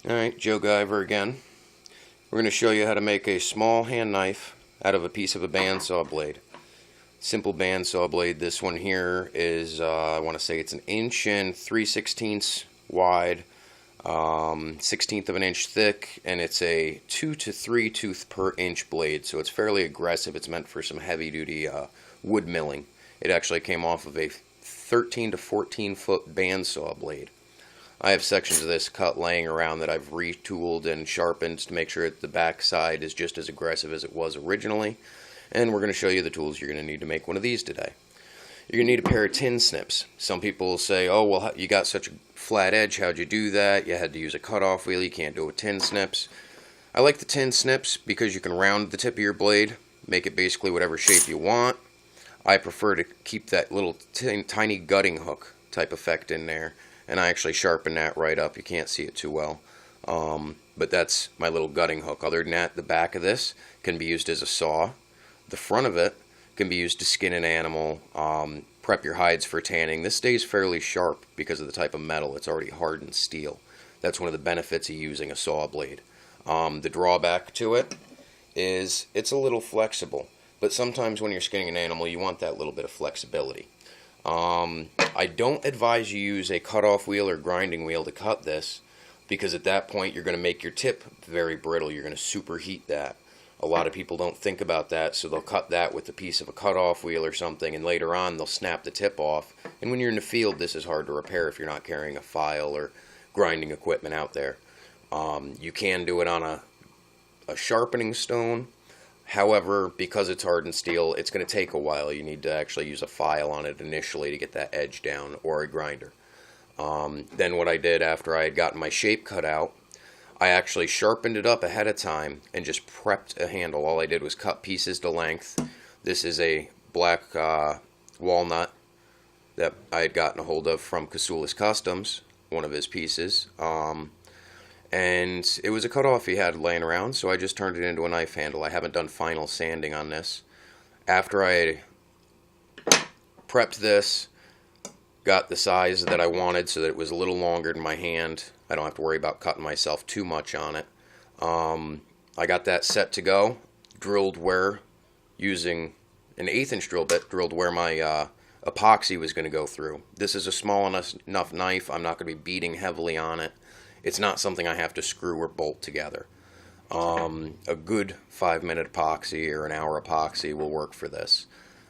Alright, Joe Guyver again. We're going to show you how to make a small hand knife out of a piece of a bandsaw blade. Simple bandsaw blade. This one here is, I want to say it's 1 3/16 wide, 1/16 of an inch thick, and it's a 2 to 3 tooth per inch blade, so it's fairly aggressive. It's meant for some heavy duty wood milling. It actually came off of a 13 to 14 foot bandsaw blade. I have sections of this cut laying around that I've retooled and sharpened to make sure that the back side is just as aggressive as it was originally. And we're going to show you the tools you're going to need to make one of these today. You're going to need a pair of tin snips. Some people will say, oh, well, you got such a flat edge, how'd you do that? You had to use a cutoff wheel, you can't do it with tin snips. I like the tin snips because you can round the tip of your blade, make it basically whatever shape you want. I prefer to keep that little tiny gutting hook type effect in there. And I actually sharpen that right up. You can't see it too well. But that's my little gutting hook. Other than that, the back of this can be used as a saw. The front of it can be used to skin an animal, prep your hides for tanning. This stays fairly sharp because of the type of metal. It's already hardened steel. That's one of the benefits of using a saw blade. The drawback to it is it's a little flexible. But sometimes when you're skinning an animal, you want that little bit of flexibility. I don't advise you use a cutoff wheel or grinding wheel to cut this, because at that point you're going to make your tip very brittle. You're going to superheat that. A lot of people don't think about that, so they'll cut that with a piece of a cutoff wheel or something, and later on they'll snap the tip off. And when you're in the field, this is hard to repair if you're not carrying a file or grinding equipment out there. You can do it on a sharpening stone. However, because it's hardened steel, it's going to take a while. You need to actually use a file on it initially to get that edge down, or a grinder. Then what I did after I had gotten my shape cut out, I actually sharpened it up ahead of time and just prepped a handle. All I did was cut pieces to length. This is a black walnut that I had gotten a hold of from Casulis Customs, one of his pieces. And it was a cutoff he had laying around, so I just turned it into a knife handle. I haven't done final sanding on this. After I prepped this, got the size that I wanted so that it was a little longer than my hand, I don't have to worry about cutting myself too much on it. I got that set to go, drilled where, using an 1/8 inch drill bit, drilled where my epoxy was going to go through. This is a small enough knife. I'm not going to be beating heavily on it. It's not something I have to screw or bolt together. A good 5-minute epoxy or an hour epoxy will work for this.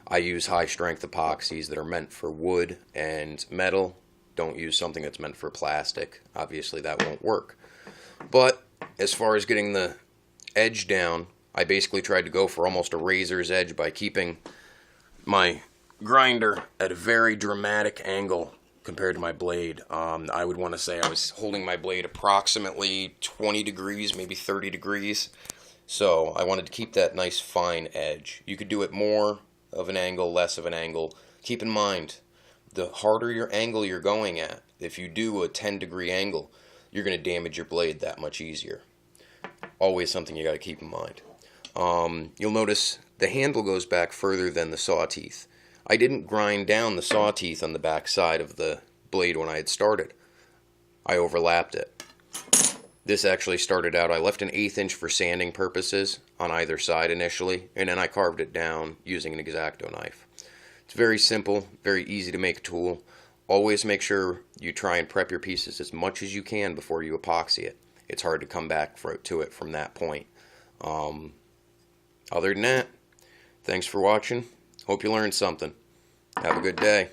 I use high strength epoxies that are meant for wood and metal. Don't use something that's meant for plastic. Obviously that won't work. But as far as getting the edge down, I basically tried to go for almost a razor's edge by keeping my grinder at a very dramatic angle compared to my blade. I would want to say I was holding my blade approximately 20 degrees, maybe 30 degrees. So I wanted to keep that nice fine edge. You could do it more of an angle, less of an angle. Keep in mind, the harder your angle you're going at, if you do a 10-degree angle, you're going to damage your blade that much easier. Always something you got to keep in mind. You'll notice the handle goes back further than the saw teeth. I didn't grind down the saw teeth on the back side of the blade when I had started. I overlapped it. This actually started out, I left an 1/8 inch for sanding purposes on either side initially, and then I carved it down using an X-Acto knife. It's very simple, very easy to make tool. Always make sure you try and prep your pieces as much as you can before you epoxy it. It's hard to come back to it from that point. Other than that, thanks for watching. Hope you learned something. Have a good day.